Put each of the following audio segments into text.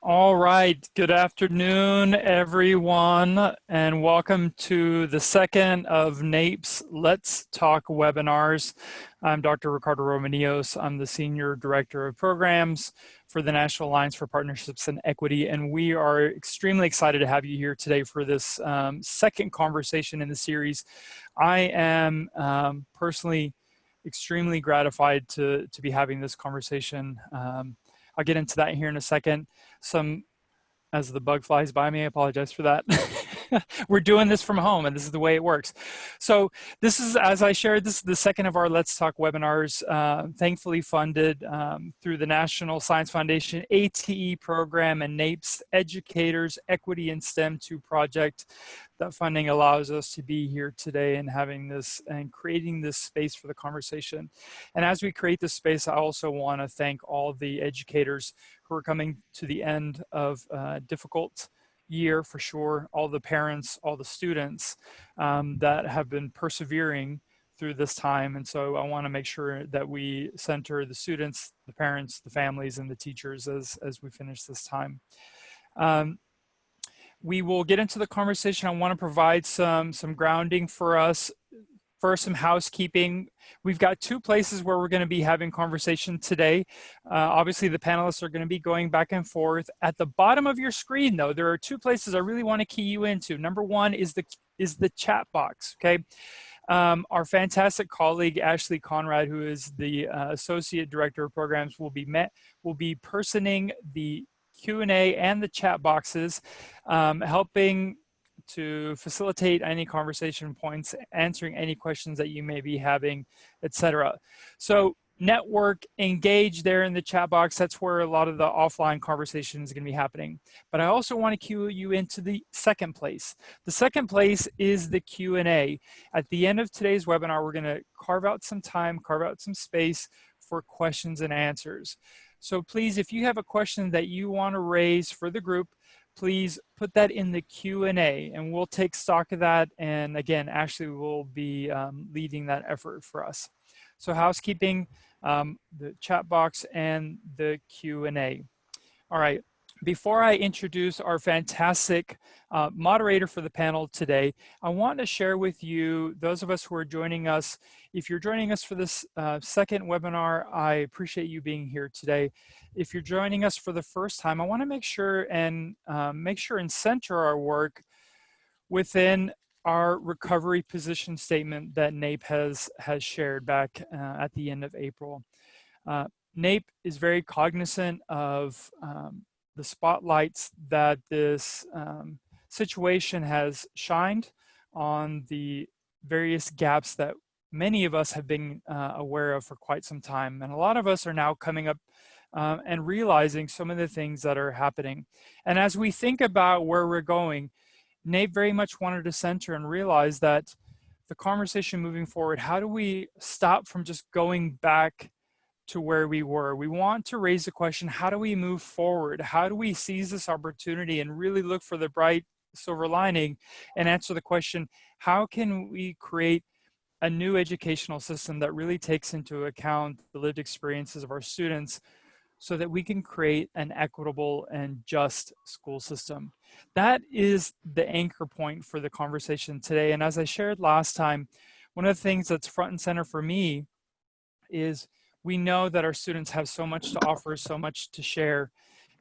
All right, good afternoon, everyone, and welcome to the second of NAPE's Let's Talk webinars. I'm Dr. Ricardo Romanios. I'm the Senior Director of Programs for the National Alliance for Partnerships and Equity, and we are extremely excited to have you here today for this second conversation in the series. I am personally extremely gratified to be having this conversation. I'll get into that here in a second. As the bug flies by me, I apologize for that. We're doing this from home and this is the way it works. So this is, as I shared, this is the second of our Let's Talk webinars, thankfully funded through the National Science Foundation ATE program and NAPE's Educators Equity in STEM 2 project. That funding allows us to be here today and having this and creating this space for the conversation. And as we create this space, I also want to thank all the educators who are coming to the end of a difficult year for sure, all the parents, all the students that have been persevering through this time. And so I want to make sure that we center the students, the parents, the families, and the teachers as we finish this time. We will get into the conversation. I want to provide some grounding for us. First, some housekeeping. We've got two places where we're going to be having conversation today. Obviously, the panelists are going to be going back and forth. At the bottom of your screen, though, there are two places I really want to key you into. Number one is the chat box, okay? Our fantastic colleague, Ashley Conrad, who is the Associate Director of Programs, will be personing the Q&A and the chat boxes, helping to facilitate any conversation points, answering any questions that you may be having, etc. So network, engage there in the chat box. That's where a lot of the offline conversation is going to be happening. But I also want to cue you into the second place. The second place is the Q&A. At the end of today's webinar, we're going to carve out some time, carve out some space for questions and answers. So please, if you have a question that you want to raise for the group, please put that in the Q&A and we'll take stock of that. And again, Ashley will be leading that effort for us. So housekeeping, the chat box and the Q&A. All right. Before I introduce our fantastic moderator for the panel today, I want to share with you, those of us who are joining us, if you're joining us for this second webinar, I appreciate you being here today. If you're joining us for the first time, I want to make sure and center our work within our recovery position statement that NAPE has shared back at the end of April. NAPE is very cognizant of the spotlights that this situation has shined on the various gaps that many of us have been aware of for quite some time. And a lot of us are now coming up and realizing some of the things that are happening. And as we think about where we're going, NAPE very much wanted to center and realize that the conversation moving forward, how do we stop from just going back to where we were? We want to raise the question, how do we move forward? How do we seize this opportunity and really look for the bright silver lining and answer the question, how can we create a new educational system that really takes into account the lived experiences of our students so that we can create an equitable and just school system? That is the anchor point for the conversation today. And as I shared last time, one of the things that's front and center for me is we know that our students have so much to offer, so much to share.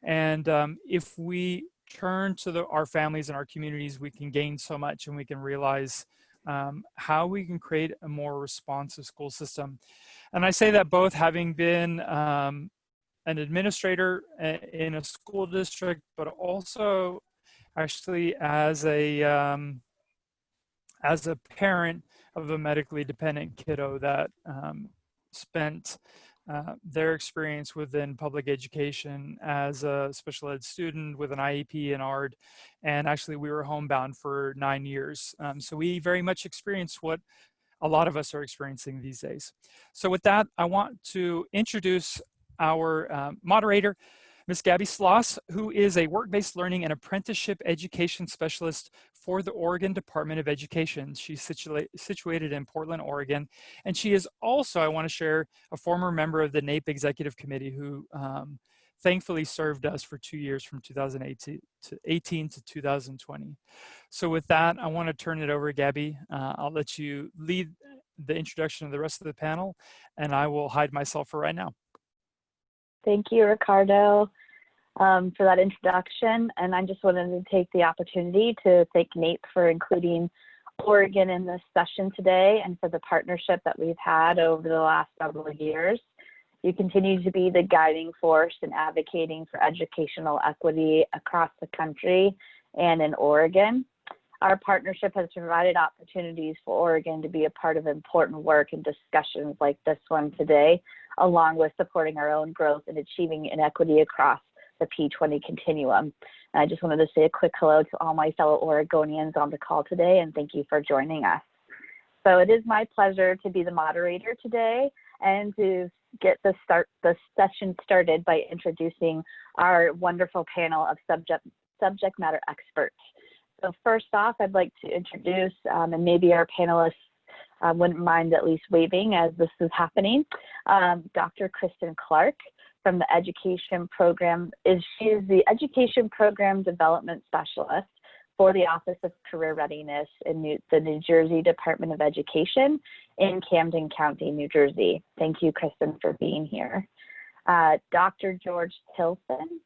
And if we turn to our families and our communities, we can gain so much and we can realize how we can create a more responsive school system. And I say that both having been an administrator in a school district, but also actually as a parent of a medically dependent kiddo that spent their experience within public education as a special ed student with an IEP and ARD, and actually we were homebound for 9 years. So we very much experienced what a lot of us are experiencing these days. So with that, I want to introduce our moderator, Ms. Gabby Schloss, who is a work-based learning and apprenticeship education specialist for the Oregon Department of Education. She's situated in Portland, Oregon. And she is also, I want to share, a former member of the NAPE Executive Committee who thankfully served us for 2 years from 2018 to 2020. So with that, I want to turn it over to Gabby. I'll let you lead the introduction of the rest of the panel, and I will hide myself for right now. Thank you, Ricardo, for that introduction. And I just wanted to take the opportunity to thank NAPE for including Oregon in this session today and for the partnership that we've had over the last several years. You continue to be the guiding force in advocating for educational equity across the country and in Oregon. Our partnership has provided opportunities for Oregon to be a part of important work and discussions like this one today, along with supporting our own growth and achieving inequity across the P20 continuum. And I just wanted to say a quick hello to all my fellow Oregonians on the call today, and thank you for joining us. So it is my pleasure to be the moderator today and to get the session started by introducing our wonderful panel of subject matter experts. So first off, I'd like to introduce, and maybe our panelists wouldn't mind at least waving as this is happening, Dr. Kristen Clark from the Education Program. She is the Education Program Development Specialist for the Office of Career Readiness in the New Jersey Department of Education in Camden County, New Jersey. Thank you, Kristen, for being here. Dr. George Tilson.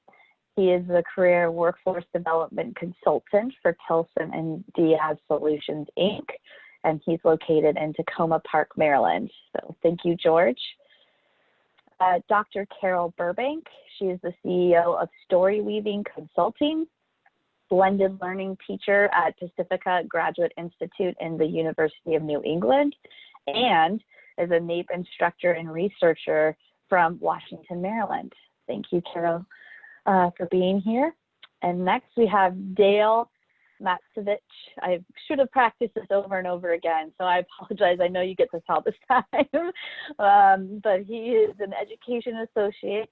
He is the Career Workforce Development Consultant for Tilson and Diaz Solutions, Inc., and he's located in Tacoma Park, Maryland. So thank you, George. Dr. Carol Burbank. She is the CEO of Story Weaving Consulting, blended learning teacher at Pacifica Graduate Institute in the University of New England, and is a NAPE instructor and researcher from Washington, Maryland. Thank you, Carol, for being here. And next we have Dale Matsevich. I should have practiced this over and over again, so I apologize. I know you get this all this time. But he is an education associate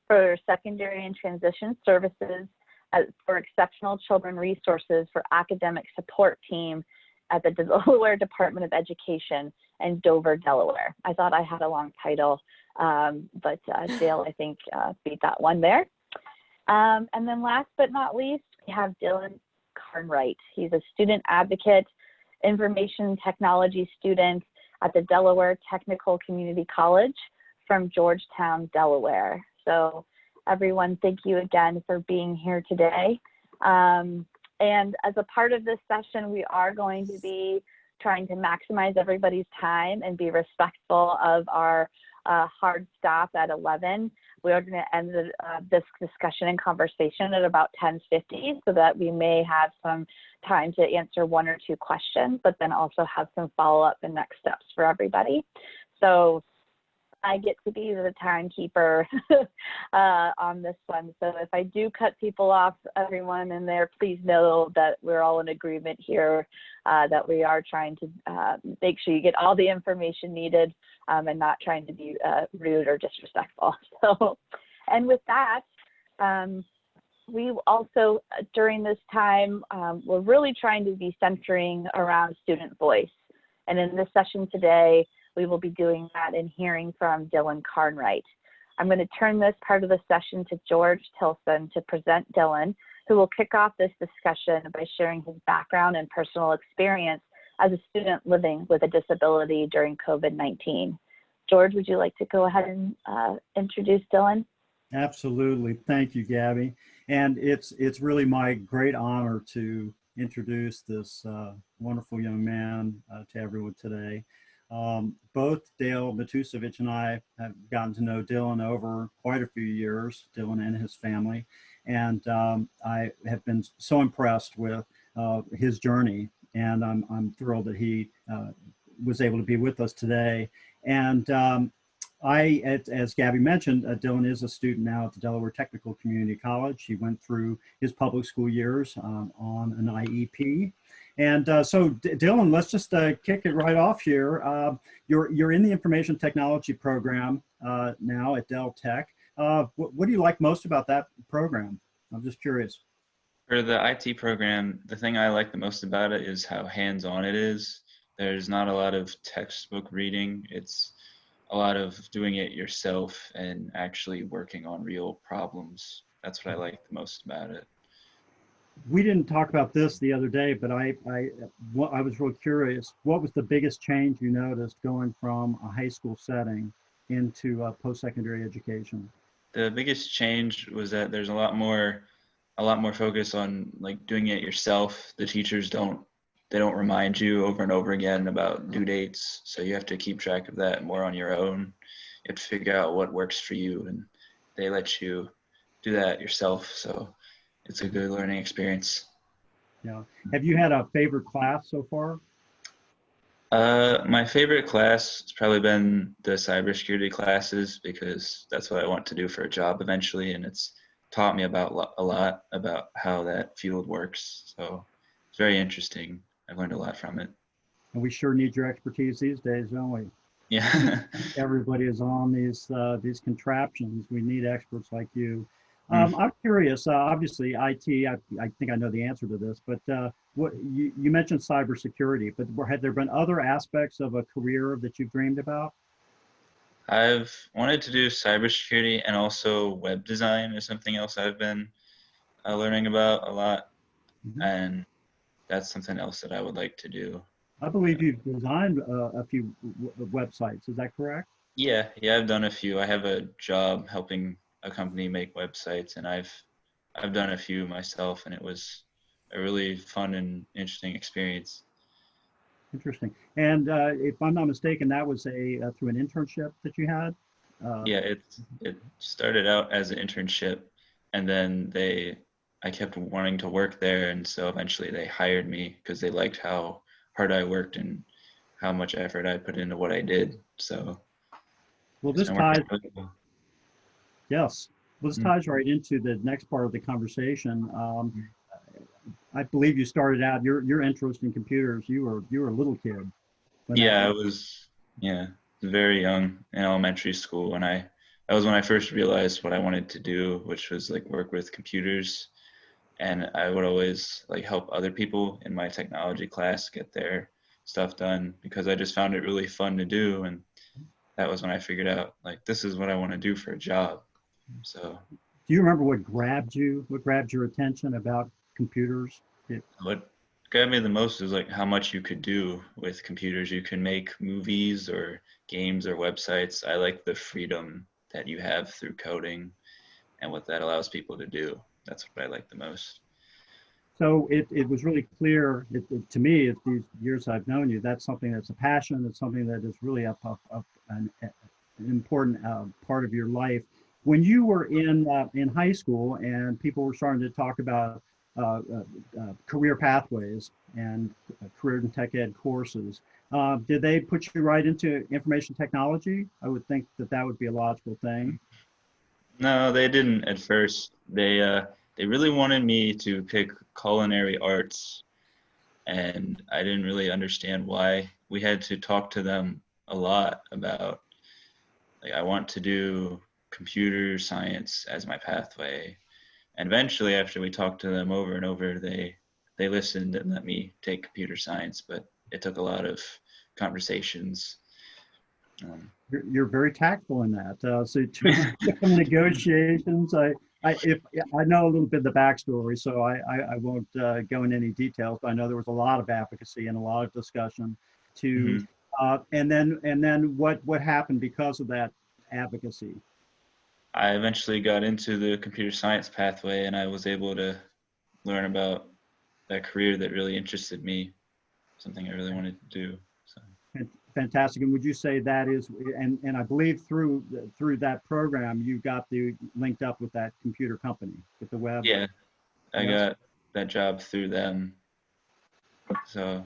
for secondary and transition services for Exceptional Children Resources for Academic Support Team at the Delaware Department of Education in Dover, Delaware. I thought I had a long title, but Dale, I think, beat that one there. And then last but not least, we have Dylan Carnwright. He's a student advocate, information technology student at the Delaware Technical Community College from Georgetown, Delaware. So everyone, thank you again for being here today. And as a part of this session, we are going to be trying to maximize everybody's time and be respectful of our hard stop at 11. We are going to end this discussion and conversation at about 10:50 so that we may have some time to answer one or two questions, but then also have some follow-up and next steps for everybody. So I get to be the timekeeper on this one. So if I do cut people off, everyone in there, please know that we're all in agreement here, that we are trying to make sure you get all the information needed and not trying to be rude or disrespectful. So, and with that, we also, during this time, we're really trying to be centering around student voice. And in this session today, we will be doing that and hearing from Dylan Carnwright. I'm going to turn this part of the session to George Tilson to present Dylan, who will kick off this discussion by sharing his background and personal experience as a student living with a disability during COVID-19. George, would you like to go ahead and introduce Dylan? Absolutely. Thank you, Gabby. And it's really my great honor to introduce this wonderful young man to everyone today. Both Dale Matusevich and I have gotten to know Dylan over quite a few years, Dylan and his family, and I have been so impressed with his journey, and I'm thrilled that he was able to be with us today. And as Gabby mentioned, Dylan is a student now at the Delaware Technical Community College. He went through his public school years on an IEP. And so Dylan, let's just kick it right off here. You're in the information technology program now at Del Tech. What do you like most about that program? I'm just curious. For the IT program, the thing I like the most about it is how hands-on it is. There's not a lot of textbook reading. It's a lot of doing it yourself and actually working on real problems. That's what I like the most about it. We didn't talk about this the other day, but I was real curious. What was the biggest change you noticed going from a high school setting into post-secondary education? The biggest change was that there's a lot more focus on like doing it yourself. The teachers don't remind you over and over again about due dates, so you have to keep track of that more on your own. You have to figure out what works for you, and they let you do that yourself. So it's a good learning experience. Yeah. Have you had a favorite class so far? My favorite class has probably been the cybersecurity classes because that's what I want to do for a job eventually, and it's taught me about a lot about how that field works. So it's very interesting. I've learned a lot from it. And we sure need your expertise these days, don't we? Yeah. Everybody is on these contraptions. We need experts like you. I'm curious. Obviously, IT. I think I know the answer to this, but what you mentioned cybersecurity. But had there been other aspects of a career that you've dreamed about? I've wanted to do cybersecurity, and also web design is something else I've been learning about a lot, and that's something else that I would like to do. I believe you've designed a few websites. Is that correct? Yeah, I've done a few. I have a job helping a company make websites, and I've done a few myself, and it was a really fun and interesting experience. Interesting. And if I'm not mistaken, that was through an internship that you had? Yeah, it started out as an internship, and then I kept wanting to work there, and so eventually they hired me because they liked how hard I worked and how much effort I put into what I did. So well, it's this been working ties. really well. Yes. Well, this ties right into the next part of the conversation. I believe you started out your interest in computers. You were a little kid. Yeah, I was very young in elementary school, and that was when I first realized what I wanted to do, which was like work with computers. And I would always like help other people in my technology class get their stuff done because I just found it really fun to do. And that was when I figured out like this is what I want to do for a job. So do you remember what grabbed your attention about computers? what got me the most is like how much you could do with computers. You can make movies or games or websites. I like the freedom that you have through coding and what that allows people to do. That's what I like the most. So it was really clear to me, at these years I've known you, that's something that's a passion. It's something that is really an important part of your life. When you were in high school and people were starting to talk about career pathways and career and tech ed courses, did they put you right into information technology? I would think that would be a logical thing. No, they didn't at first. They really wanted me to pick culinary arts, and I didn't really understand why. We had to talk to them a lot about like I want to do computer science as my pathway. And eventually, after we talked to them over and over, they listened and let me take computer science, but it took a lot of conversations. You're very tactful in that. So some negotiations. If I know a little bit of the backstory, so I won't go into any details. But I know there was a lot of advocacy and a lot of discussion. And then what happened because of that advocacy? I eventually got into the computer science pathway, and I was able to learn about that career that really interested me, something I really wanted to do. So. Fantastic. And would you say that is, and I believe through that program, you got linked up with that computer company, with the web? Yeah, I got that job through them. So.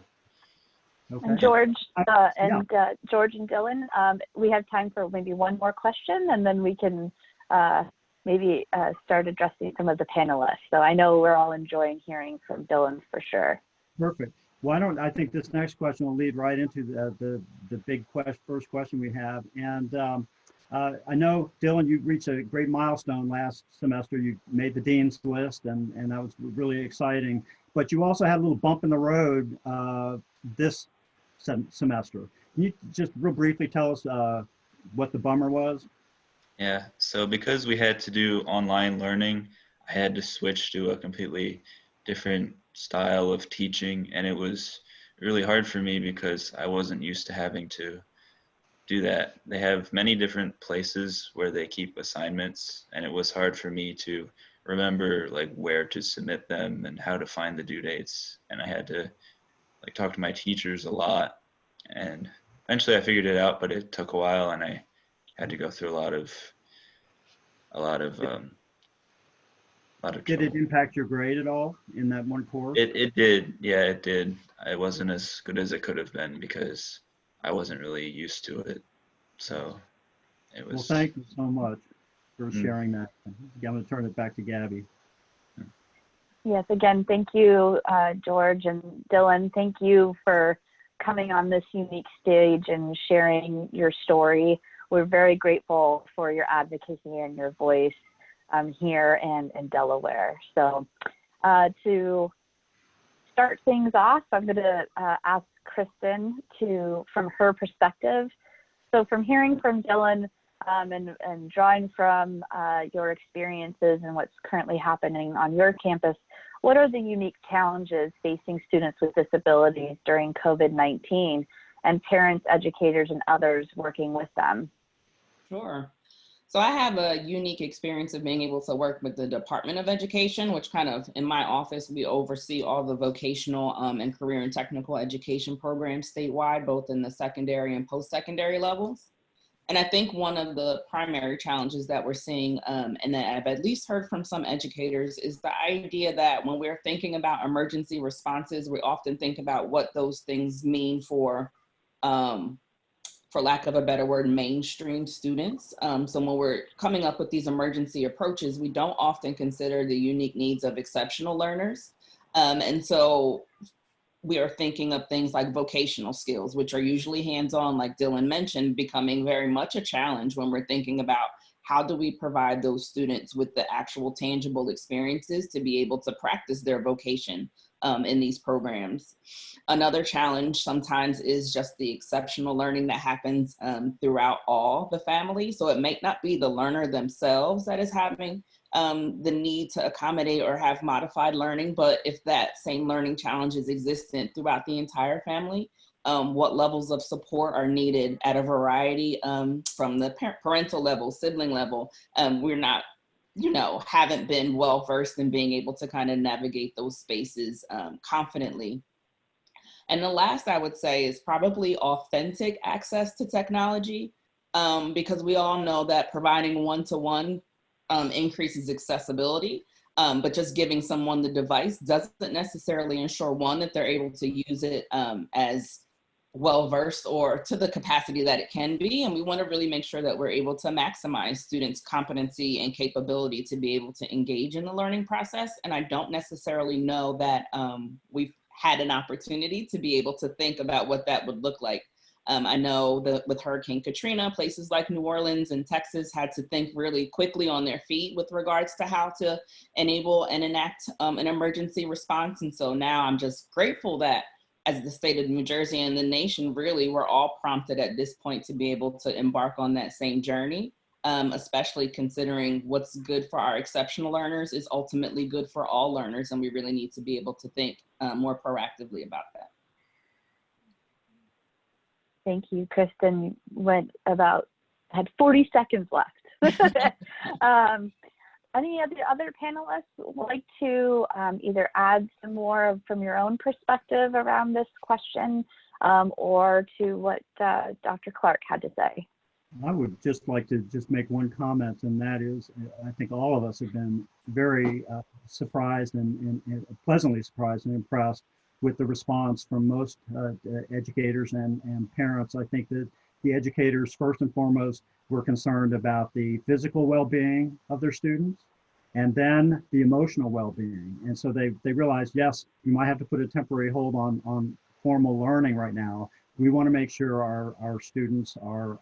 Okay. And George George and Dylan, we have time for maybe one more question, and then we can maybe start addressing some of the panelists. So I know we're all enjoying hearing from Dylan for sure. Perfect. Why don't I think this next question will lead right into the big first question we have. And I know, Dylan, you reached a great milestone last semester. You made the Dean's List, and that was really exciting. But you also had a little bump in the road this semester. Can you just real briefly tell us what the bummer was? Yeah, so because we had to do online learning, I had to switch to a completely different style of teaching, and it was really hard for me because I wasn't used to having to do that. They have many different places where they keep assignments, and it was hard for me to remember like where to submit them and how to find the due dates. And I had to like talk to my teachers a lot, and eventually I figured it out, but it took a while, and I had to go through a lot of um, a lot of Did it trouble. impact your grade at all in that one course? It did, yeah, it did. I wasn't as good as it could have been because I wasn't really used to it. So it Well, was. thank you so much for Mm, sharing that. I'm going to turn it back to Gabby. Yes, again, thank you, George and Dylan. Thank you for coming on this unique stage and sharing your story. We're very grateful for your advocacy and your voice here and in Delaware. So to start things off, I'm going to ask Kristen from her perspective. So from hearing from Dylan and drawing from your experiences and what's currently happening on your campus, what are the unique challenges facing students with disabilities during COVID-19 and parents, educators, and others working with them? Sure. So I have a unique experience of being able to work with the Department of Education, which kind of in my office, we oversee all the vocational and career and technical education programs statewide, both in the secondary and post-secondary levels. And I think one of the primary challenges that we're seeing, and that I've at least heard from some educators, is the idea that when we're thinking about emergency responses, we often think about what those things mean for lack of a better word, mainstream students. So when we're coming up with these emergency approaches, we don't often consider the unique needs of exceptional learners. And so we are thinking of things like vocational skills, which are usually hands-on, like Dylan mentioned, becoming very much a challenge when we're thinking about how do we provide those students with the actual tangible experiences to be able to practice their vocation in these programs. Another challenge sometimes is just the exceptional learning that happens throughout all the family. So it may not be the learner themselves that is having the need to accommodate or have modified learning, but if that same learning challenge is existent throughout the entire family, what levels of support are needed at a variety from the parental level, sibling level. We're not, haven't been well versed in being able to kind of navigate those spaces confidently. And the last I would say is probably authentic access to technology, because we all know that providing one-to-one increases accessibility, but just giving someone the device doesn't necessarily ensure, one, that they're able to use it as well-versed or to the capacity that it can be. And we want to really make sure that we're able to maximize students' competency and capability to be able to engage in the learning process. And I don't necessarily know that we've had an opportunity to be able to think about what that would look like. I know that with Hurricane Katrina, places like New Orleans and Texas had to think really quickly on their feet with regards to how to enable and enact an emergency response. And so now I'm just grateful that as the state of New Jersey and the nation, really, we're all prompted at this point to be able to embark on that same journey, especially considering what's good for our exceptional learners is ultimately good for all learners. And we really need to be able to think more proactively about that. Thank you, Kristen. Had 40 seconds left. Any of the other panelists would like to either add some more from your own perspective around this question or to what Dr. Clark had to say? I would just like to make one comment, and that is, I think all of us have been very surprised and pleasantly surprised and impressed with the response from most educators and parents. I think that the educators, first and foremost, were concerned about the physical well-being of their students and then the emotional well-being. And so they realized, yes, you might have to put a temporary hold on formal learning right now. We want to make sure our students are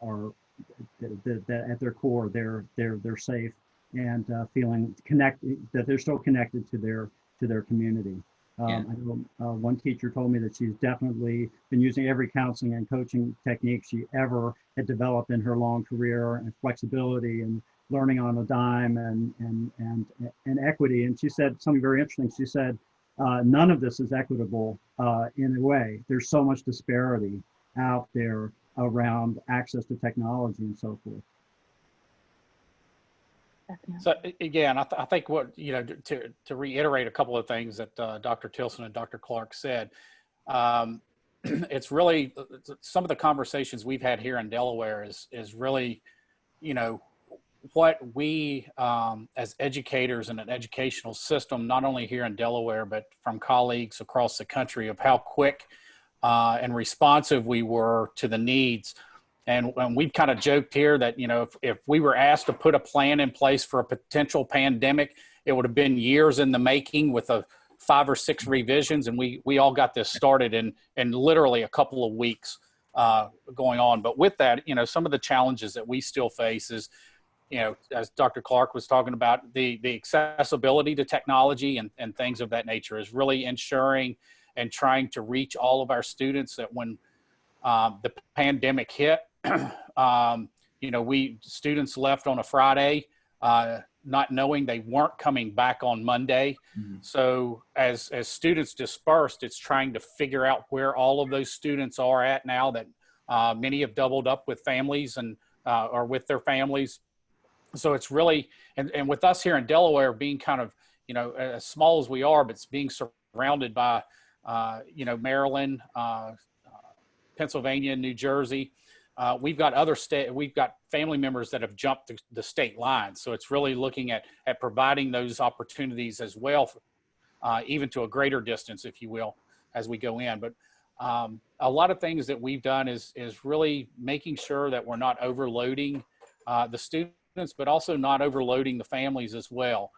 that at their core they're safe and feeling connected, that they're still connected to their community. Yeah. I know one teacher told me that she's definitely been using every counseling and coaching technique she ever had developed in her long career, and flexibility and learning on a dime and equity. And she said something very interesting. She said, none of this is equitable in a way. There's so much disparity out there around access to technology and so forth. Definitely. So again, I think what, you know, to reiterate a couple of things that Dr. Tilson and Dr. Clark said, it's really some of the conversations we've had here in Delaware is really, you know, what we as educators in an educational system, not only here in Delaware, but from colleagues across the country, of how quick and responsive we were to the needs. And we've kind of joked here that, you know, if we were asked to put a plan in place for a potential pandemic, it would have been years in the making with 5 or 6 revisions. And we all got this started in literally a couple of weeks going on. But with that, you know, some of the challenges that we still face is, you know, as Dr. Clark was talking about, the accessibility to technology and things of that nature is really ensuring and trying to reach all of our students that when the pandemic hit, you know, students left on a Friday, not knowing they weren't coming back on Monday. Mm-hmm. So as students dispersed, it's trying to figure out where all of those students are at now that many have doubled up with families and or with their families. So it's really, and with us here in Delaware being kind of, you know, as small as we are, but it's being surrounded by, you know, Maryland, Pennsylvania, New Jersey. We've got we've got family members that have jumped the state line. So it's really looking at providing those opportunities as well, even to a greater distance, if you will, as we go in. But a lot of things that we've done is really making sure that we're not overloading the students, but also not overloading the families as well.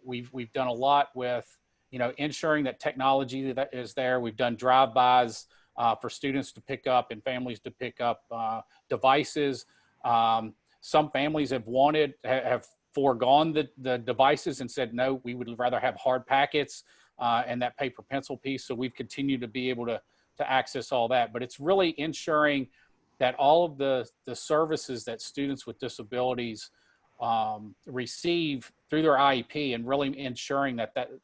We've done a lot with, you know, ensuring that technology that is there. We've done drive-bys for students to pick up and families to pick up devices. Some families have foregone the devices and said, no, we would rather have hard packets and that paper pencil piece. So we've continued to be able to access all that. But it's really ensuring that all of the services that students with disabilities receive through their IEP, and really ensuring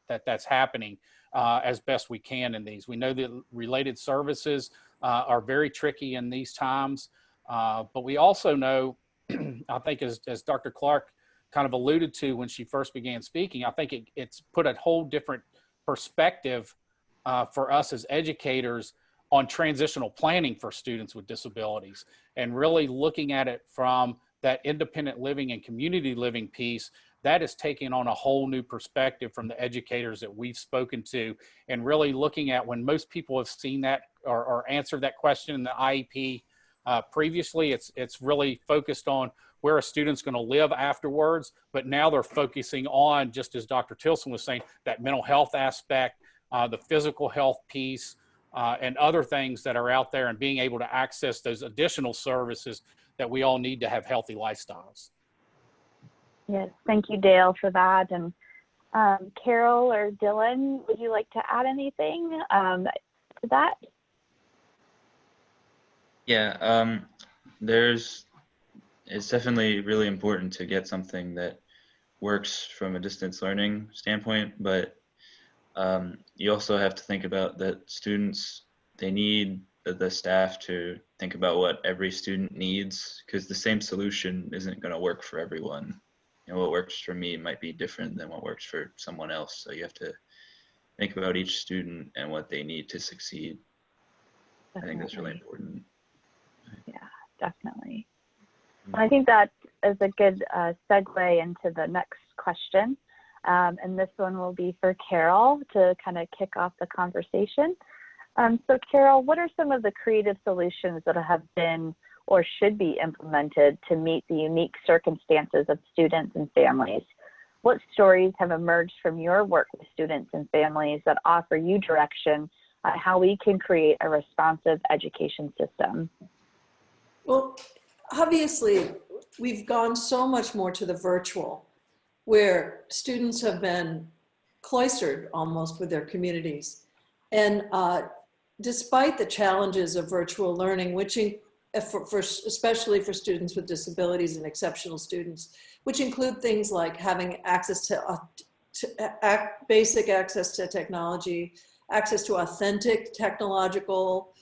that's happening as best we can in these. We know that related services are very tricky in these times, but we also know, I think as Dr. Clark kind of alluded to when she first began speaking, I think it's put a whole different perspective for us as educators on transitional planning for students with disabilities, and really looking at it from that independent living and community living piece. That is taking on a whole new perspective from the educators that we've spoken to, and really looking at when most people have seen that or answered that question in the IEP previously, it's really focused on where a student's going to live afterwards. But now they're focusing on, just as Dr. Tilson was saying, that mental health aspect, the physical health piece, and other things that are out there, and being able to access those additional services that we all need to have healthy lifestyles. Yes, thank you, Dale, for that. And Carol or Dylan, would you like to add anything to that? Yeah, it's definitely really important to get something that works from a distance learning standpoint, but you also have to think about that students, they need the staff to think about what every student needs, because the same solution isn't going to work for everyone. You know, what works for me might be different than what works for someone else. So you have to think about each student and what they need to succeed. Definitely. I think that's really important. Yeah, definitely. And I think that is a good segue into the next question. And this one will be for Carol to kind of kick off the conversation. So Carol, what are some of the creative solutions that have been or should be implemented to meet the unique circumstances of students and families? What stories have emerged from your work with students and families that offer you direction on how we can create a responsive education system? Well, obviously, we've gone so much more to the virtual, where students have been cloistered almost with their communities. And despite the challenges of virtual learning, which especially for students with disabilities and exceptional students, which include things like having access to basic access to technology, access to authentic technological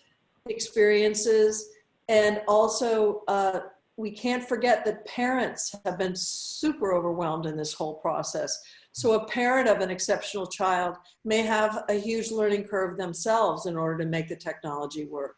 experiences, and also we can't forget that parents have been super overwhelmed in this whole process. So a parent of an exceptional child may have a huge learning curve themselves in order to make the technology work.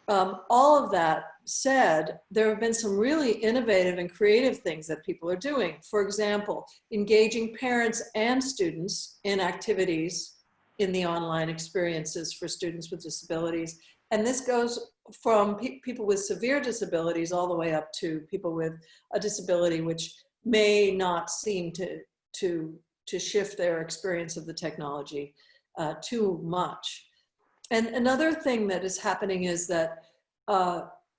All of that said, there have been some really innovative and creative things that people are doing. For example, engaging parents and students in activities in the online experiences for students with disabilities. And this goes from people with severe disabilities all the way up to people with a disability which may not seem to shift their experience of the technology too much. And another thing that is happening is that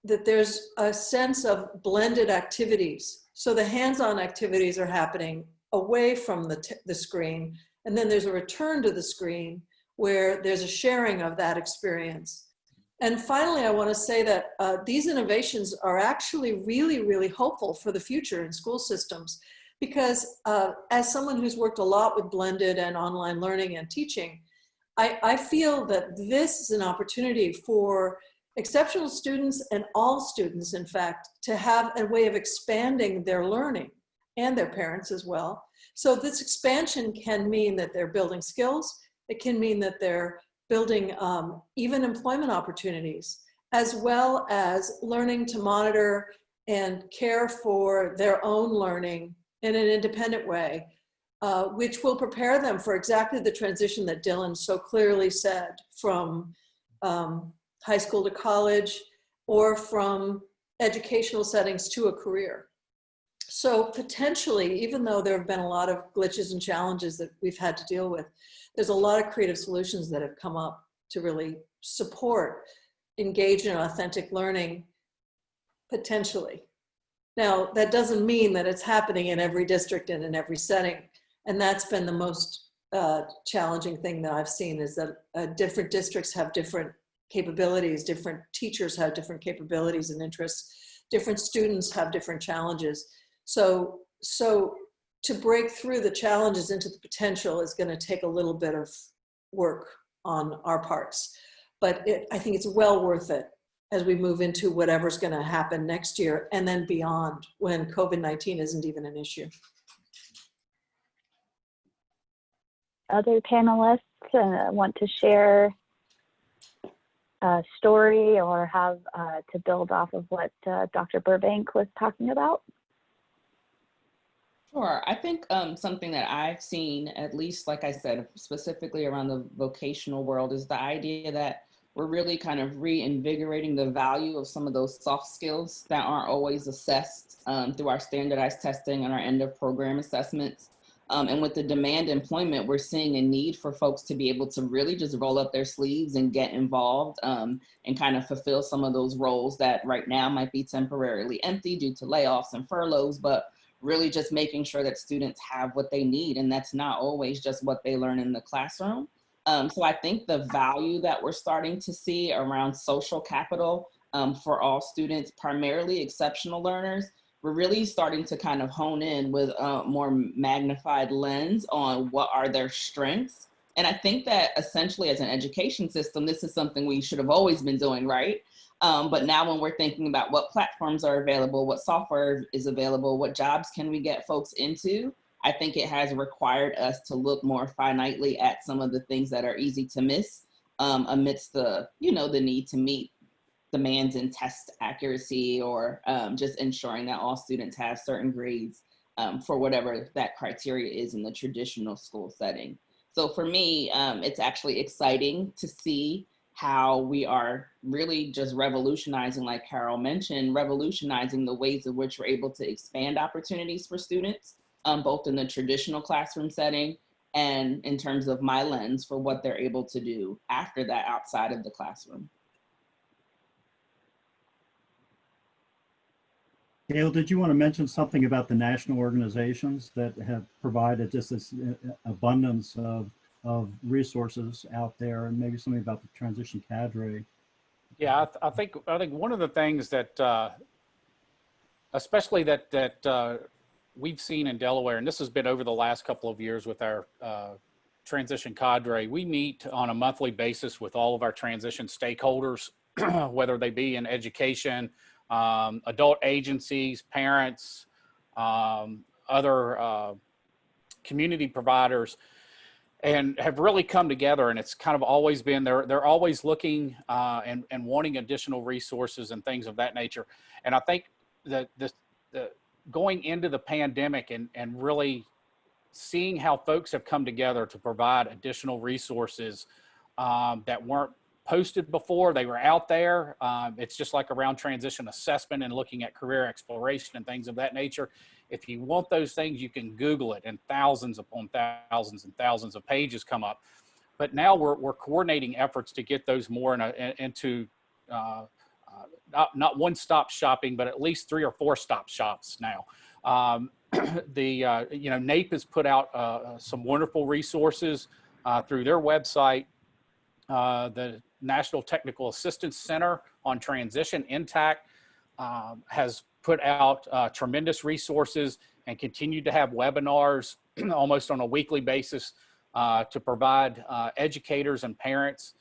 there's a sense of blended activities. So the hands-on activities are happening away from the screen, and then there's a return to the screen where there's a sharing of that experience. And finally, I want to say that these innovations are actually really, really hopeful for the future in school systems, because as someone who's worked a lot with blended and online learning and teaching, I feel that this is an opportunity for exceptional students and all students, in fact, to have a way of expanding their learning, and their parents as well. So this expansion can mean that they're building skills. It can mean that they're building even employment opportunities, as well as learning to monitor and care for their own learning in an independent way, which will prepare them for exactly the transition that Dylan so clearly said, from high school to college, or from educational settings to a career. So potentially, even though there have been a lot of glitches and challenges that we've had to deal with, there's a lot of creative solutions that have come up to really support engaged and authentic learning, potentially. Now, that doesn't mean that it's happening in every district and in every setting. And that's been the most challenging thing that I've seen, is that different districts have different capabilities, different teachers have different capabilities and interests, different students have different challenges. So to break through the challenges into the potential is going to take a little bit of work on our parts. But I think it's well worth it as we move into whatever's going to happen next year and then beyond, when COVID-19 isn't even an issue. Other panelists want to share a story or have to build off of what Dr. Burbank was talking about? Sure. I think something that I've seen, at least, like I said, specifically around the vocational world, is the idea that we're really kind of reinvigorating the value of some of those soft skills that aren't always assessed through our standardized testing and our end of program assessments. And with the demand employment, we're seeing a need for folks to be able to really just roll up their sleeves and get involved and kind of fulfill some of those roles that right now might be temporarily empty due to layoffs and furloughs, but really just making sure that students have what they need. And that's not always just what they learn in the classroom. So I think the value that we're starting to see around social capital for all students, primarily exceptional learners, we're really starting to kind of hone in with a more magnified lens on what are their strengths. And I think that essentially as an education system, this is something we should have always been doing, right? But now when we're thinking about what platforms are available, what software is available, what jobs can we get folks into, I think it has required us to look more finitely at some of the things that are easy to miss amidst the, the need to meet demands in test accuracy, or just ensuring that all students have certain grades for whatever that criteria is in the traditional school setting. So for me, it's actually exciting to see how we are really just revolutionizing, like Carol mentioned, revolutionizing the ways in which we're able to expand opportunities for students, both in the traditional classroom setting and in terms of my lens for what they're able to do after that outside of the classroom. Gail, did you want to mention something about the national organizations that have provided just this abundance of resources out there, and maybe something about the transition cadre? Yeah, I think one of the things that especially that we've seen in Delaware, and this has been over the last couple of years with our transition cadre, we meet on a monthly basis with all of our transition stakeholders, whether they be in education, adult agencies, parents, other community providers, and have really come together. And it's kind of always been, they're always looking and wanting additional resources and things of that nature. And I think that the going into the pandemic and really seeing how folks have come together to provide additional resources that weren't posted before, they were out there. It's just like around transition assessment and looking at career exploration and things of that nature. If you want those things, you can Google it, and thousands upon thousands and thousands of pages come up. But now we're coordinating efforts to get those more into not one-stop shopping, but at least 3 or 4 stop shops now. NAPE has put out some wonderful resources through their website. The National Technical Assistance Center on Transition, NTAC, has put out tremendous resources and continued to have webinars almost on a weekly basis to provide educators and parents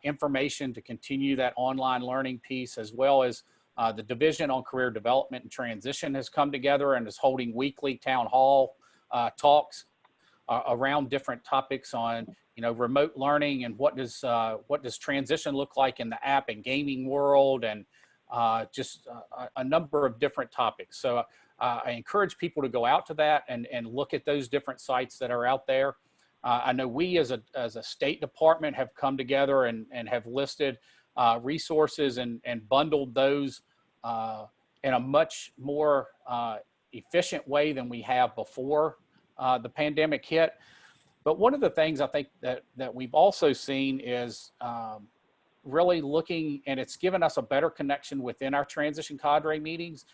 information to continue that online learning piece, as well as the Division on Career Development and Transition has come together and is holding weekly town hall talks around different topics on, remote learning and what does transition look like in the app and gaming world, and just a number of different topics. So I encourage people to go out to that and look at those different sites that are out there. I know we as a state department have come together and have listed resources and bundled those in a much more efficient way than we have before the pandemic hit. But one of the things I think that we've also seen is really looking, and it's given us a better connection within our transition cadre meetings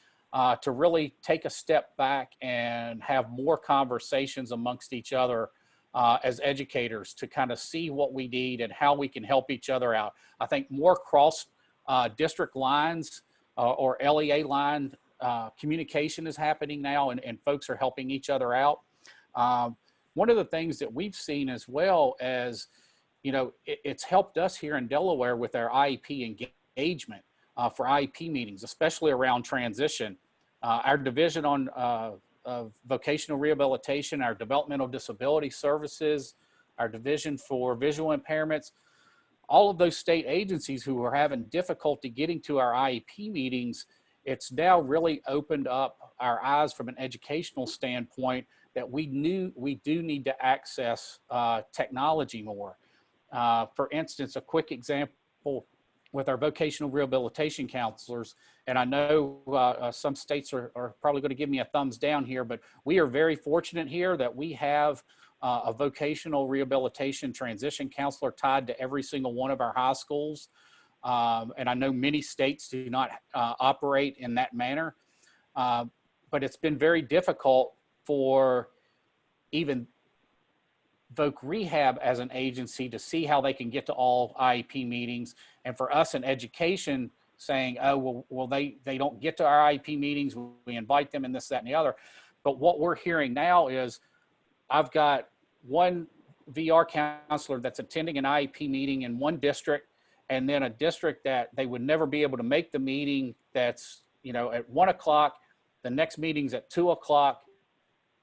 to really take a step back and have more conversations amongst each other as educators to kind of see what we need and how we can help each other out. I think more cross district lines or LEA line communication is happening now, and folks are helping each other out. One of the things that we've seen as well as, it's helped us here in Delaware with our IEP engagement for IEP meetings, especially around transition. Our division of vocational rehabilitation, our developmental disability services, our division for visual impairments, all of those state agencies who were having difficulty getting to our IEP meetings, it's now really opened up our eyes from an educational standpoint that we do need to access technology more. For instance, a quick example with our vocational rehabilitation counselors, and I know some states are probably going to give me a thumbs down here, but we are very fortunate here that we have a vocational rehabilitation transition counselor tied to every single one of our high schools. And I know many states do not operate in that manner, but it's been very difficult for even Voc Rehab as an agency to see how they can get to all IEP meetings, and for us in education saying, oh, well they don't get to our IEP meetings, we invite them and this, that, and the other. But what we're hearing now is I've got one VR counselor that's attending an IEP meeting in one district, and then a district that they would never be able to make the meeting that's, at 1 o'clock, the next meeting's at 2 o'clock,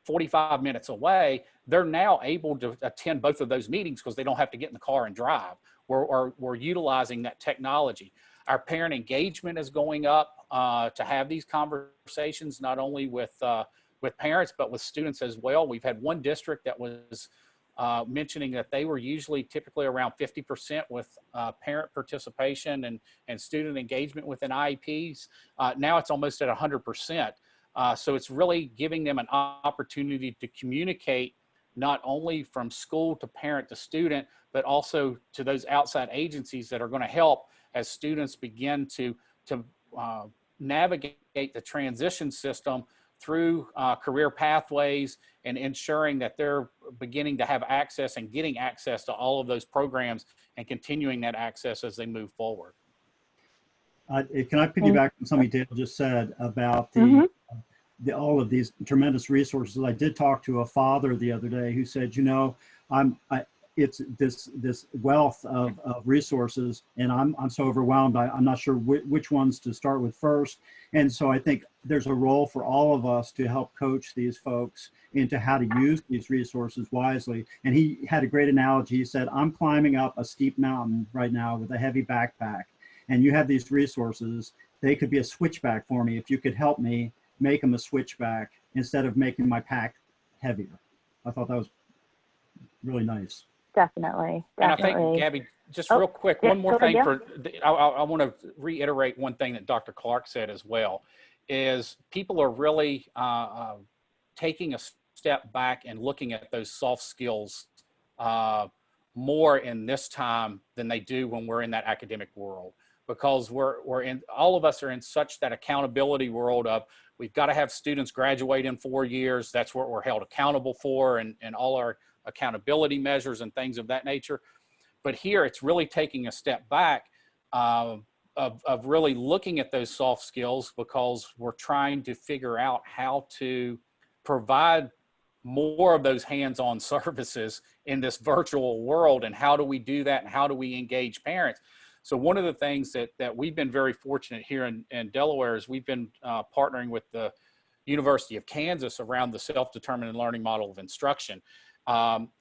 45 minutes away. They're now able to attend both of those meetings because they don't have to get in the car and drive. We're utilizing that technology. Our parent engagement is going up to have these conversations, not only with parents, but with students as well. We've had one district that was mentioning that they were typically around 50% with parent participation and student engagement within IEPs. Now it's almost at 100%. So it's really giving them an opportunity to communicate not only from school to parent to student, but also to those outside agencies that are going to help as students begin to navigate the transition system through career pathways and ensuring that they're beginning to have access and getting access to all of those programs and continuing that access as they move forward. Can I piggyback on something Dale just said about all of these tremendous resources? I did talk to a father the other day who said, you know, it's this wealth of resources, and I'm so overwhelmed. I'm not sure which ones to start with first. And so I think there's a role for all of us to help coach these folks into how to use these resources wisely. And he had a great analogy. He said, I'm climbing up a steep mountain right now with a heavy backpack, and you have these resources. They could be a switchback for me. If you could help me make them a switchback instead of making my pack heavier. I thought that was really nice. Definitely. And I think, Gabby, just real quick, one more thing I want to reiterate one thing that Dr. Clark said as well, is people are really taking a step back and looking at those soft skills more in this time than they do when we're in that academic world, because we're in, all of us are in such that accountability world of, we've got to have students graduate in 4 years. That's what we're held accountable for, and all our accountability measures and things of that nature. But here it's really taking a step back of really looking at those soft skills, because we're trying to figure out how to provide more of those hands-on services in this virtual world. And how do we do that? And how do we engage parents? So one of the things that we've been very fortunate here in Delaware is we've been partnering with the University of Kansas around the self-determined learning model of instruction.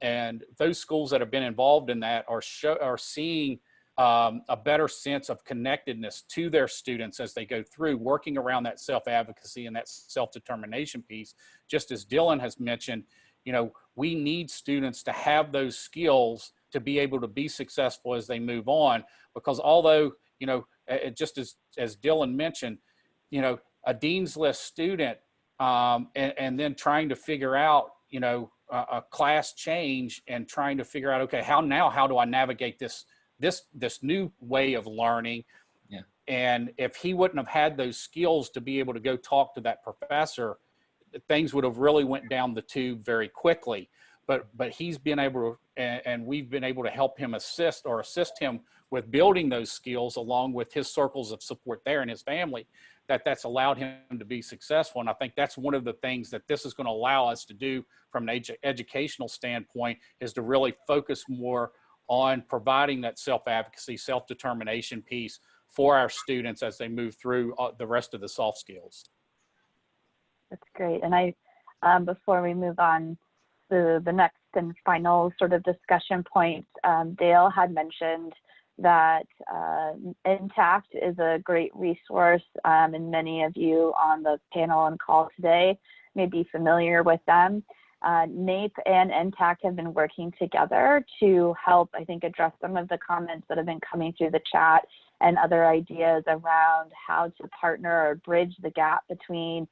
And those schools that have been involved in that are seeing a better sense of connectedness to their students as they go through, working around that self-advocacy and that self-determination piece. Just as Dylan has mentioned, you know, we need students to have those skills to be able to be successful as they move on, because although, you know, just as Dylan mentioned, you know, a Dean's List student and then trying to figure out, you know, a class change and trying to figure out, okay, how do I navigate this new way of learning? Yeah. And if he wouldn't have had those skills to be able to go talk to that professor, things would have really went down the tube very quickly. But he's been able to, and we've been able to help him assist him with building those skills along with his circles of support there and his family, that's allowed him to be successful. And I think that's one of the things that this is going to allow us to do from an educational standpoint, is to really focus more on providing that self-advocacy, self-determination piece for our students as they move through the rest of the soft skills. That's great. And before we move on to the next and final sort of discussion point, Dale had mentioned that Intact is a great resource, and many of you on the panel and call today may be familiar with them. NAPE and Intact have been working together to help, I think, address some of the comments that have been coming through the chat and other ideas around how to partner or bridge the gap between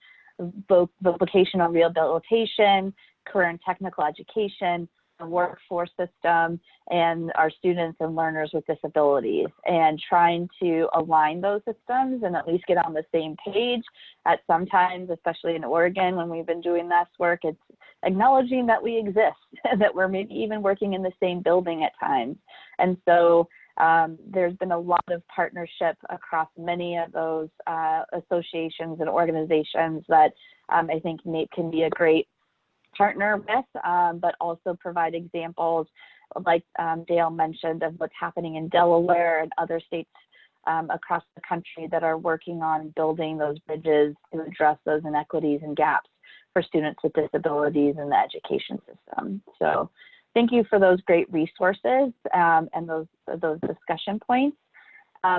vocational rehabilitation, career and technical education, the workforce system, and our students and learners with disabilities, and trying to align those systems and at least get on the same page. At sometimes, especially in Oregon, when we've been doing this work, it's acknowledging that we exist, that we're maybe even working in the same building at times. And so there's been a lot of partnership across many of those associations and organizations that I think NAPE can be a great partner with, but also provide examples like Dale mentioned of what's happening in Delaware and other states across the country that are working on building those bridges to address those inequities and gaps for students with disabilities in the education system. So thank you for those great resources and those discussion points.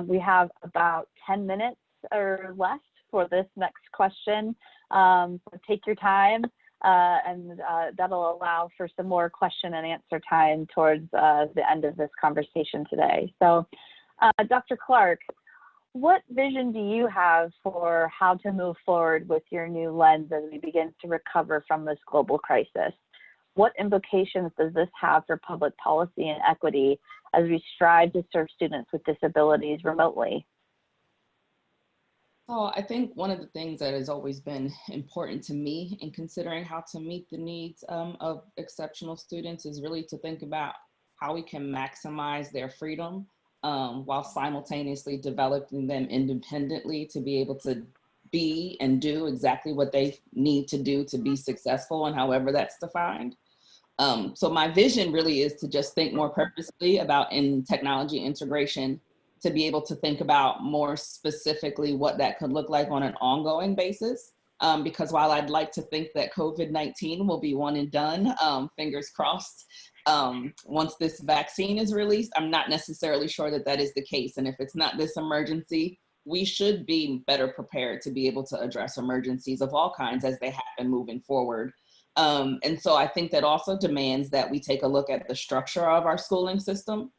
We have about 10 minutes or less for this next question. So take your time. And that'll allow for some more question and answer time towards the end of this conversation today. So Dr. Clark, what vision do you have for how to move forward with your new lens as we begin to recover from this global crisis? What implications does this have for public policy and equity as we strive to serve students with disabilities remotely? So I think one of the things that has always been important to me in considering how to meet the needs of exceptional students is really to think about how we can maximize their freedom while simultaneously developing them independently to be able to be and do exactly what they need to do to be successful, and however that's defined. So my vision really is to just think more purposely about in technology integration, to be able to think about more specifically what that could look like on an ongoing basis. Because while I'd like to think that COVID-19 will be one and done, fingers crossed, once this vaccine is released, I'm not necessarily sure that that is the case. And if it's not this emergency, we should be better prepared to be able to address emergencies of all kinds as they happen moving forward. And so I think that also demands that we take a look at the structure of our schooling system.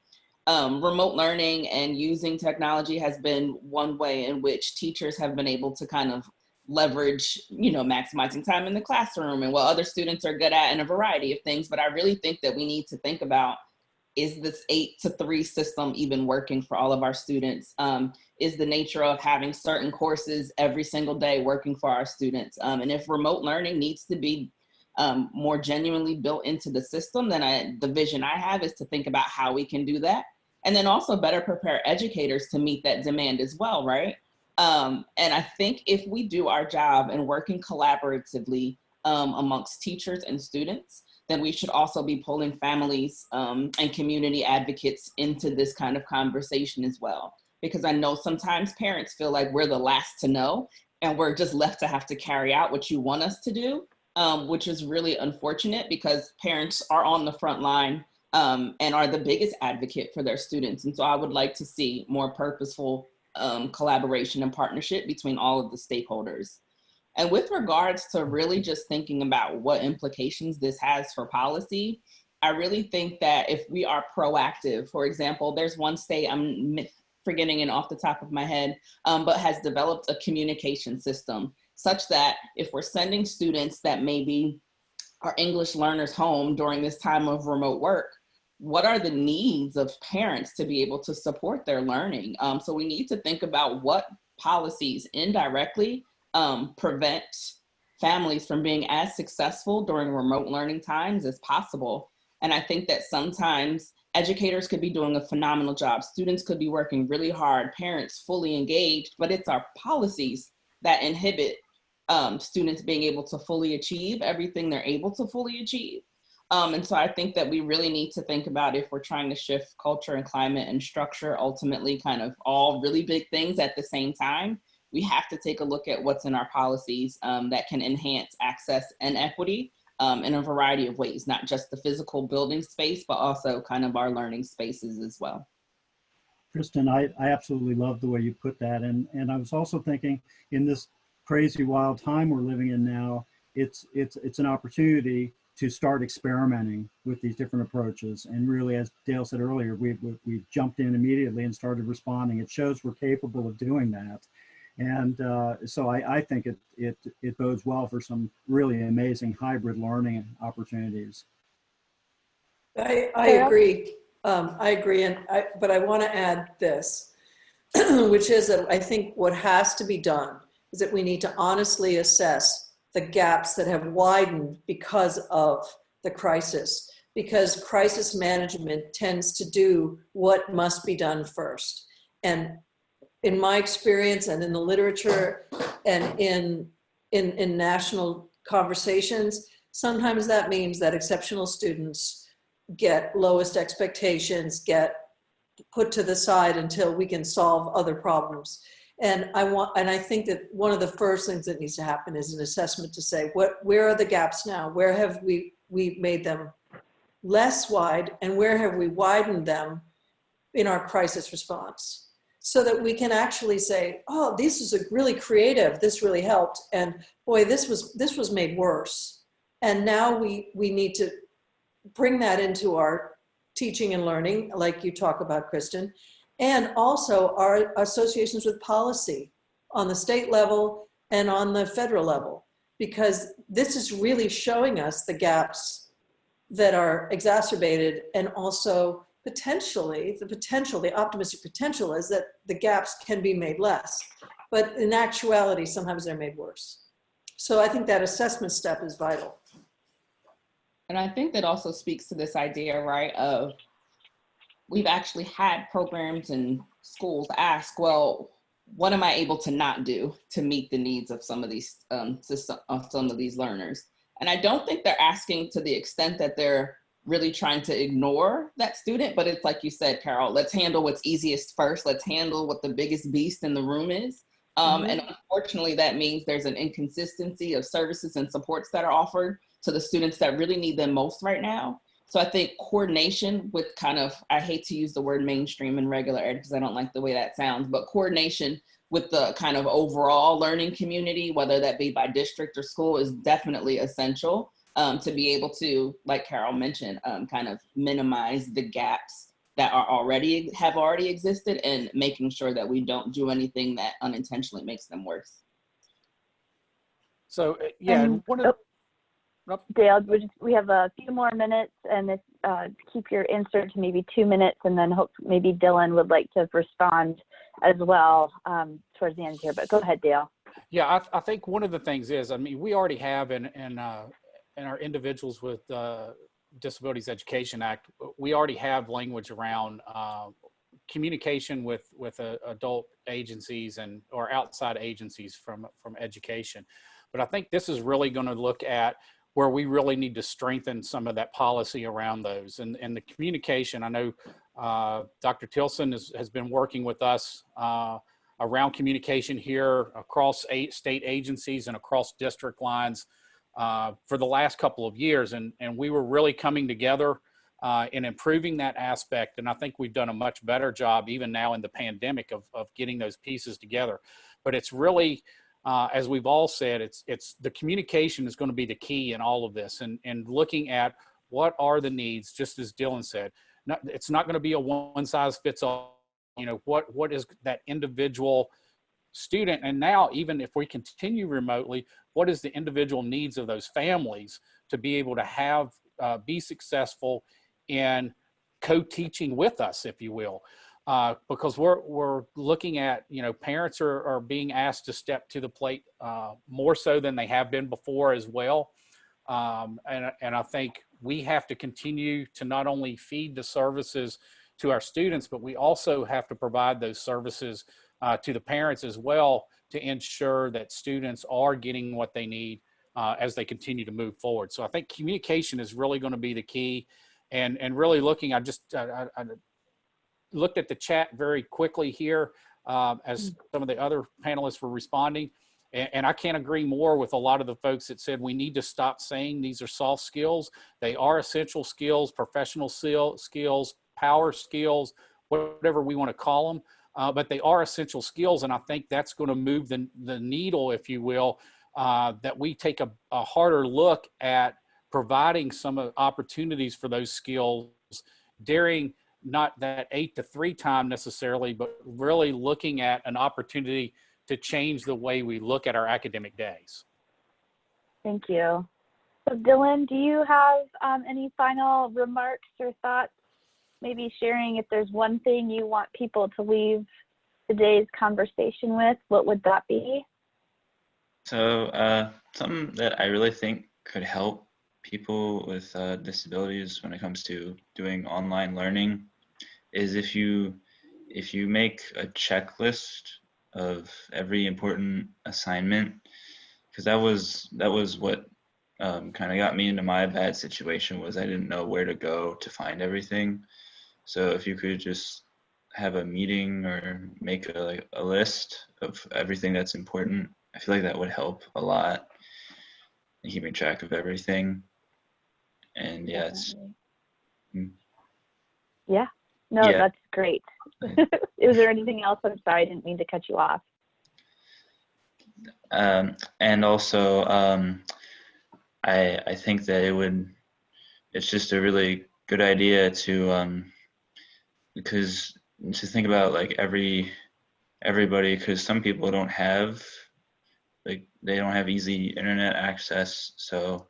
Remote learning and using technology has been one way in which teachers have been able to kind of leverage, you know, maximizing time in the classroom and what other students are good at in a variety of things. But I really think that we need to think about, is this 8-to-3 system even working for all of our students? Is the nature of having certain courses every single day working for our students? And if remote learning needs to be more genuinely built into the system, then the vision I have is to think about how we can do that. And then also better prepare educators to meet that demand as well, right? And I think if we do our job in working collaboratively amongst teachers and students, then we should also be pulling families and community advocates into this kind of conversation as well. Because I know sometimes parents feel like we're the last to know and we're just left to have to carry out what you want us to do, which is really unfortunate because parents are on the front line and are the biggest advocate for their students. And so I would like to see more purposeful collaboration and partnership between all of the stakeholders. And with regards to really just thinking about what implications this has for policy, I really think that if we are proactive, for example, there's one state, I'm forgetting it off the top of my head, but has developed a communication system such that if we're sending students that maybe are English learners home during this time of remote work, what are the needs of parents to be able to support their learning? So we need to think about what policies indirectly prevent families from being as successful during remote learning times as possible. And I think that sometimes educators could be doing a phenomenal job. Students could be working really hard, parents fully engaged, but it's our policies that inhibit students being able to fully achieve everything they're able to fully achieve. And so I think that we really need to think about, if we're trying to shift culture and climate and structure, ultimately kind of all really big things at the same time, we have to take a look at what's in our policies that can enhance access and equity in a variety of ways, not just the physical building space, but also kind of our learning spaces as well. Kristen, I absolutely love the way you put that. And I was also thinking, in this crazy wild time we're living in now, it's an opportunity to start experimenting with these different approaches. And really, as Dale said earlier, we jumped in immediately and started responding. It shows we're capable of doing that. And so I think it bodes well for some really amazing hybrid learning opportunities. I agree. I agree. But I want to add this, which is that I think what has to be done is that we need to honestly assess the gaps that have widened because of the crisis, because crisis management tends to do what must be done first. And in my experience and in the literature and in national conversations, sometimes that means that exceptional students get lowest expectations, get put to the side until we can solve other problems. And I think that one of the first things that needs to happen is an assessment to say, where are the gaps now? Where have we made them less wide, and where have we widened them in our crisis response? So that we can actually say, oh, this is really creative, this really helped, and boy, this was made worse. And now we need to bring that into our teaching and learning, like you talk about, Kristen, and also our associations with policy on the state level and on the federal level, because this is really showing us the gaps that are exacerbated, and also potentially the optimistic potential is that the gaps can be made less. but in actuality, sometimes they're made worse. So I think that assessment step is vital. And I think that also speaks to this idea, right, of we've actually had programs and schools ask, well, what am I able to not do to meet the needs of some of these learners? And I don't think they're asking to the extent that they're really trying to ignore that student, but it's like you said, Carol, let's handle what's easiest first. Let's handle what the biggest beast in the room is. And unfortunately, that means there's an inconsistency of services and supports that are offered to the students that really need them most right now. So I think coordination with kind of, I hate to use the word mainstream and regular ed because I don't like the way that sounds, but coordination with the kind of overall learning community, whether that be by district or school, is definitely essential to be able to, like Carol mentioned, kind of minimize the gaps that have already existed, and making sure that we don't do anything that unintentionally makes them worse. So yeah, Dale, we have a few more minutes, and keep your insert to maybe 2 minutes, and then maybe Dylan would like to respond as well towards the end here. But go ahead, Dale. Yeah, I think one of the things is, I mean, we already have in our Individuals with Disabilities Education Act, we already have language around communication with adult agencies or outside agencies from education. But I think this is really going to look at where we really need to strengthen some of that policy around those. And the communication, I know Dr. Tilson has been working with us around communication here across 8 state agencies and across district lines for the last couple of years. And we were really coming together in improving that aspect. And I think we've done a much better job even now in the pandemic of getting those pieces together. But it's really, as we've all said, it's the communication is going to be the key in all of this, and looking at what are the needs, just as Dylan said. It's not going to be a one size fits all. You know, what is that individual student, and now even if we continue remotely, what is the individual needs of those families to be able to have be successful in co-teaching with us, if you will. Because we're looking at, you know, parents are being asked to step to the plate more so than they have been before as well. And I think we have to continue to not only feed the services to our students, but we also have to provide those services to the parents as well to ensure that students are getting what they need as they continue to move forward. So I think communication is really going to be the key, and really looking, I looked at the chat very quickly here as some of the other panelists were responding. And I can't agree more with a lot of the folks that said we need to stop saying these are soft skills. They are essential skills, professional skills, power skills, whatever we want to call them. But they are essential skills. And I think that's going to move the needle, if you will, that we take a harder look at providing some opportunities for those skills during not that 8 to 3 time necessarily, but really looking at an opportunity to change the way we look at our academic days. Thank you. So Dylan, do you have any final remarks or thoughts? Maybe sharing if there's one thing you want people to leave today's conversation with, what would that be? So something that I really think could help people with disabilities when it comes to doing online learning is if you make a checklist of every important assignment, because that was what kind of got me into my bad situation, was I didn't know where to go to find everything. So if you could just have a meeting or make a list of everything that's important, I feel like that would help a lot in keeping track of everything. And yeah, That's great. Is there anything else? I'm sorry, I didn't mean to cut you off. And also, I think that it's just a really good idea to think about like everybody, because some people don't have easy internet access. So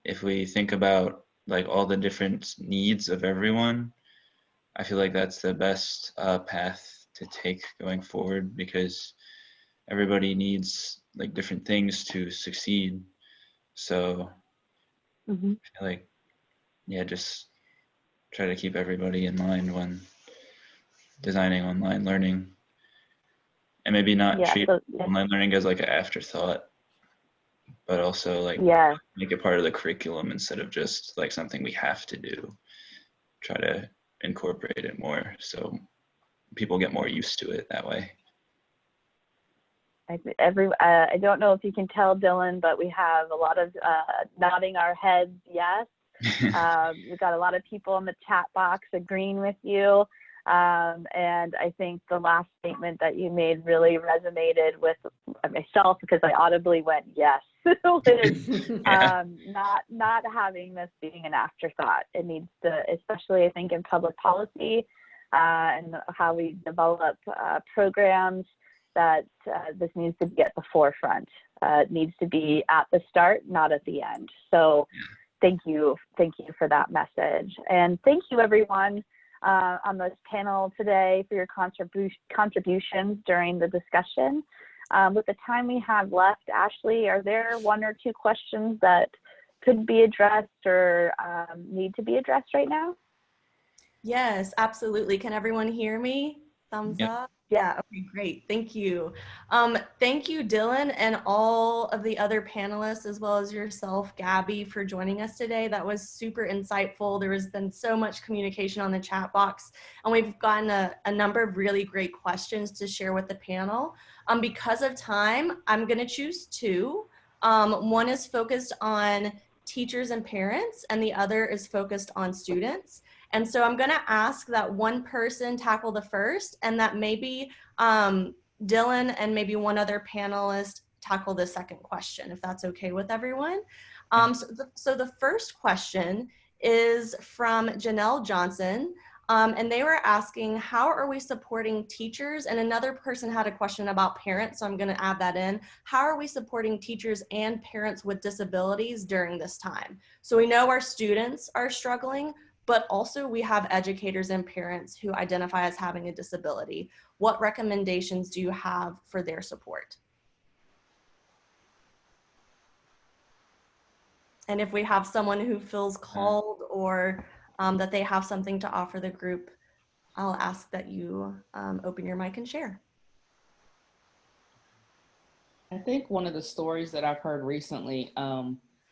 if we think about like all the different needs of everyone, I feel like that's the best path to take going forward, because everybody needs like different things to succeed. So I feel like, yeah, just try to keep everybody in mind when designing online learning, and maybe not Yeah, treat so online learning as like an afterthought, but also like yeah, make it part of the curriculum instead of just like something we have to do. Try to incorporate it more so people get more used to it that way. I don't know if you can tell, Dylan, but we have a lot of nodding our heads yes. We've got a lot of people in the chat box agreeing with you. And I think the last statement that you made really resonated with myself, because I audibly went yes. With Yeah. not having this being an afterthought. It needs to, especially I think in public policy and how we develop programs, that this needs to be at the forefront. It needs to be at the start, not at the end. So thank you for that message. And thank you everyone on this panel today for your contributions during the discussion. With the time we have left, Ashley, are there one or two questions that could be addressed or need to be addressed right now? Yes, absolutely. Can everyone hear me? Thumbs up. Yeah, okay, great. Thank you. Thank you, Dylan, and all of the other panelists, as well as yourself, Gabby, for joining us today. That was super insightful. There has been so much communication on the chat box, and we've gotten a number of really great questions to share with the panel. Because of time, I'm going to choose two. One is focused on teachers and parents, and the other is focused on students. And so I'm going to ask that one person tackle the first, and that maybe Dylan and maybe one other panelist tackle the second question, if that's okay with everyone. So the first question is from Janelle Johnson, and they were asking, how are we supporting teachers? And another person had a question about parents, so I'm going to add that in. How are we supporting teachers and parents with disabilities during this time? So we know our students are struggling, but also we have educators and parents who identify as having a disability. What recommendations do you have for their support? And if we have someone who feels called or that they have something to offer the group, I'll ask that you open your mic and share. I think one of the stories that I've heard recently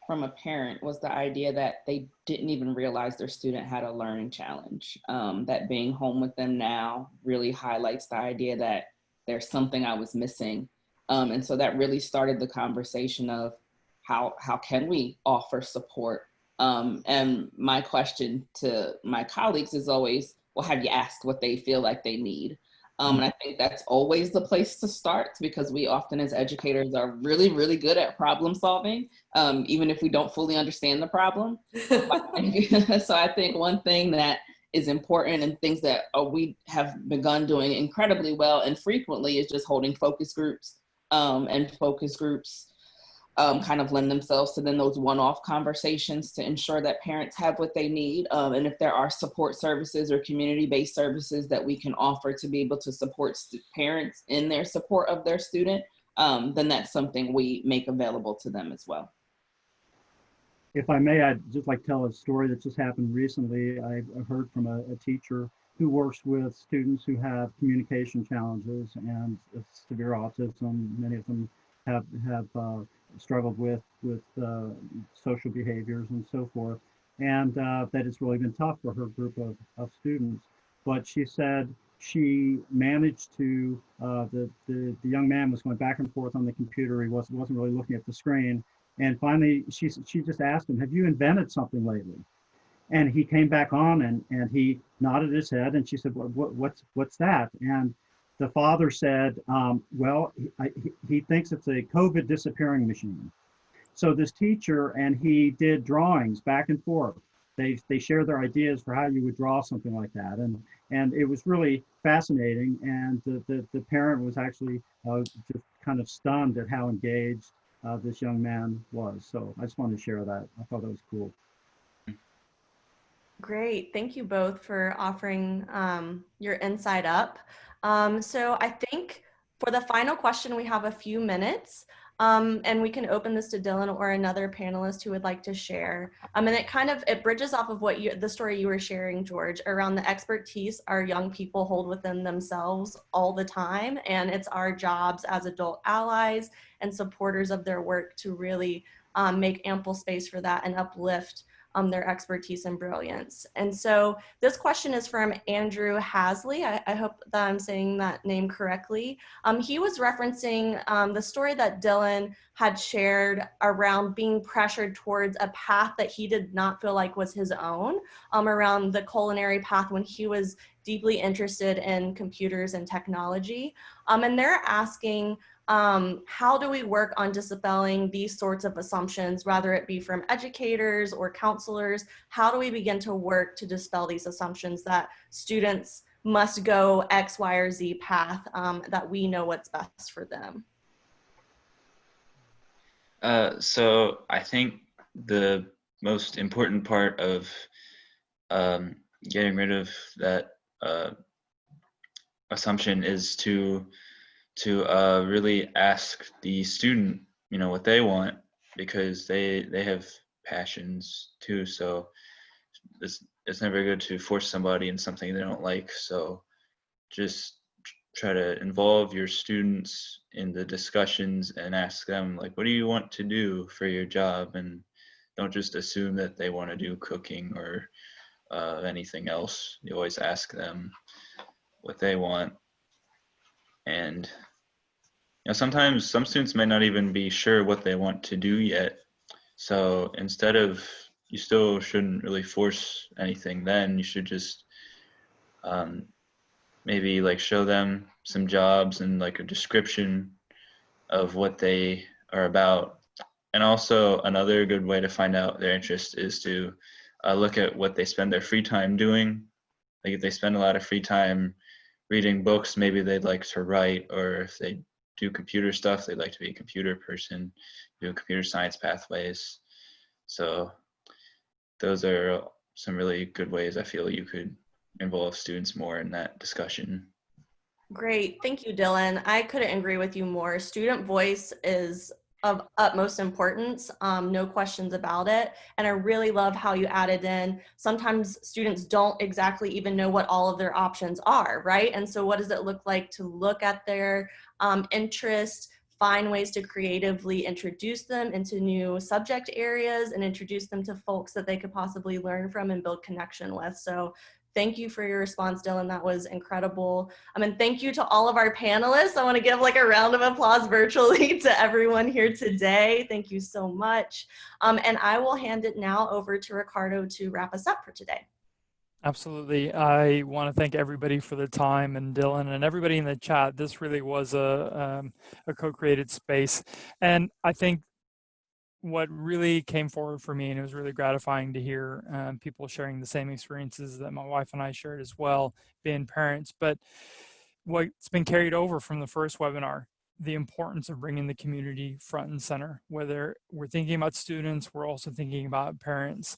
from a parent was the idea that they didn't even realize their student had a learning challenge. That being home with them now really highlights the idea that there's something I was missing. And so that really started the conversation of how can we offer support? And my question to my colleagues is always, well, have you asked what they feel like they need? And I think that's always the place to start, because we often as educators are really, really good at problem solving, even if we don't fully understand the problem. So I think one thing that is important and things that we have begun doing incredibly well and frequently is just holding focus groups, and focus groups kind of lend themselves to then those one-off conversations to ensure that parents have what they need. And if there are support services or community-based services that we can offer to be able to support parents in their support of their student, then that's something we make available to them as well. If I may, I'd just like to tell a story that just happened recently. I heard from a teacher who works with students who have communication challenges and severe autism. Many of them have struggled with social behaviors and so forth, and that it's really been tough for her group of students. But she said she managed to, the young man was going back and forth on the computer. He wasn't really looking at the screen. And finally, she just asked him, have you invented something lately? And he came back on and he nodded his head, and she said, what's that? And the father said, well, he thinks it's a COVID disappearing machine. So this teacher and he did drawings back and forth. They shared their ideas for how you would draw something like that. And it was really fascinating. And the parent was actually just kind of stunned at how engaged this young man was. So I just wanted to share that. I thought that was cool. Great. Thank you both for offering your insight up. So I think For the final question, we have a few minutes, and we can open this to Dylan or another panelist who would like to share. And it bridges off of the story you were sharing, George, around the expertise our young people hold within themselves all the time. And it's our jobs as adult allies and supporters of their work to really make ample space for that and uplift their expertise and brilliance. And so this question is from Andrew Hasley. I hope that I'm saying that name correctly. He was referencing the story that Dylan had shared around being pressured towards a path that he did not feel like was his own, around the culinary path when he was deeply interested in computers and technology. And they're asking, how do we work on dispelling these sorts of assumptions, whether it be from educators or counselors? How do we begin to work to dispel these assumptions that students must go X, Y, or Z path, that we know what's best for them? So I think the most important part of getting rid of that assumption is to really ask the student, what they want, because they have passions too. So it's never good to force somebody in something they don't like. So just try to involve your students in the discussions and ask them, like, what do you want to do for your job? And don't just assume that they want to do cooking or anything else. You always ask them what they want. And sometimes some students may not even be sure what they want to do yet. So you still shouldn't really force anything then. You should just maybe like show them some jobs and like a description of what they are about. And also another good way to find out their interest is to look at what they spend their free time doing. Like if they spend a lot of free time reading books, maybe they'd like to write, or if they do computer stuff, they'd like to be a computer person, do computer science pathways. So those are some really good ways I feel you could involve students more in that discussion. Great, thank you, Dylan. I couldn't agree with you more. Student voice is of utmost importance, no questions about it. And I really love how you added in, sometimes students don't exactly even know what all of their options are, right? And so what does it look like to look at their interest, find ways to creatively introduce them into new subject areas and introduce them to folks that they could possibly learn from and build connection with. So thank you for your response, Dylan. That was incredible. And thank you to all of our panelists. I want to give like a round of applause virtually to everyone here today. Thank you so much. And I will hand it now over to Ricardo to wrap us up for today. Absolutely. I want to thank everybody for the time, and Dylan and everybody in the chat. This really was a co-created space. And I think what really came forward for me, and it was really gratifying to hear people sharing the same experiences that my wife and I shared as well, being parents, but what's been carried over from the first webinar, the importance of bringing the community front and center. Whether we're thinking about students, we're also thinking about parents.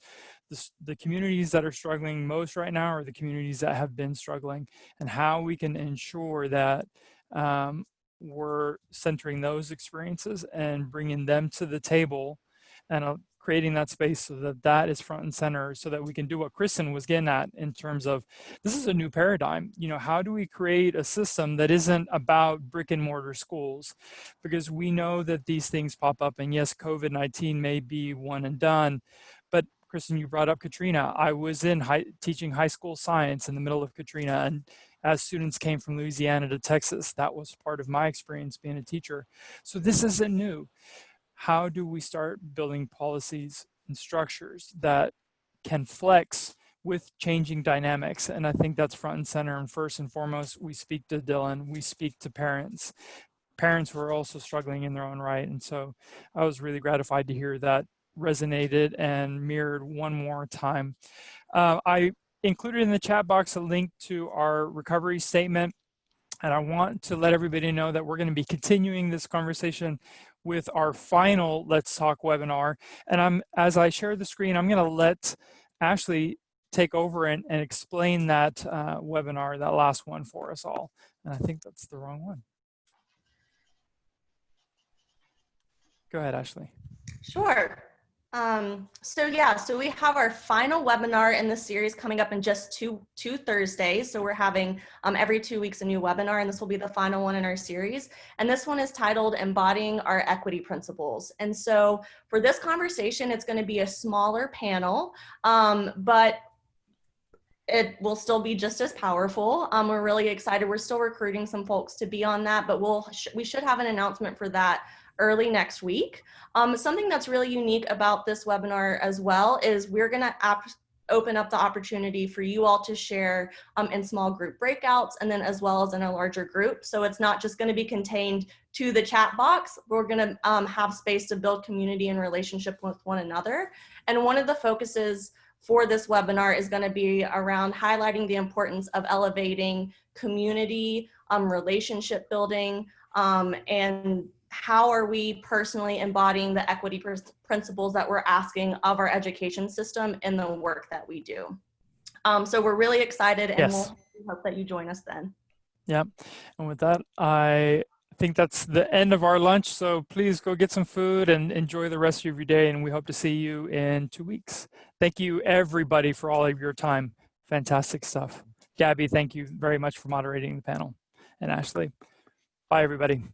The communities that are struggling most right now are the communities that have been struggling, and how we can ensure that we're centering those experiences and bringing them to the table and creating that space so that that is front and center, so that we can do what Kristen was getting at in terms of, this is a new paradigm. How do we create a system that isn't about brick and mortar schools? Because we know that these things pop up, and yes, COVID-19 may be one and done, but Kristen, you brought up Katrina. I was teaching high school science in the middle of Katrina, and as students came from Louisiana to Texas, that was part of my experience being a teacher. So this isn't new. How do we start building policies and structures that can flex with changing dynamics? And I think that's front and center. And first and foremost, we speak to Dylan, we speak to parents who are also struggling in their own right. And so I was really gratified to hear that resonated and mirrored one more time. I included in the chat box a link to our recovery statement. And I want to let everybody know that we're going to be continuing this conversation with our final Let's Talk webinar. And as I share the screen, I'm going to let Ashley take over and explain that webinar, that last one for us all. And I think that's the wrong one. Go ahead, Ashley. Sure. So we have our final webinar in the series coming up in just two Thursdays. So we're having every 2 weeks a new webinar, and this will be the final one in our series. And this one is titled Embodying Our Equity Principles. And so for this conversation, it's going to be a smaller panel, but it will still be just as powerful. We're really excited. We're still recruiting some folks to be on that, but we should have an announcement for that early next week. Something that's really unique about this webinar as well is we're gonna open up the opportunity for you all to share in small group breakouts, and then as well as in a larger group. So it's not just gonna be contained to the chat box. We're gonna have space to build community and relationship with one another. And one of the focuses for this webinar is going to be around highlighting the importance of elevating community, relationship building, and how are we personally embodying the equity principles that we're asking of our education system in the work that we do. So we're really excited, and Yes. we'll hope that you join us then. Yeah. And with that, I think that's the end of our lunch. So please go get some food and enjoy the rest of your day. And we hope to see you in 2 weeks. Thank you, everybody, for all of your time. Fantastic stuff. Gabby, thank you very much for moderating the panel. And Ashley, bye, everybody.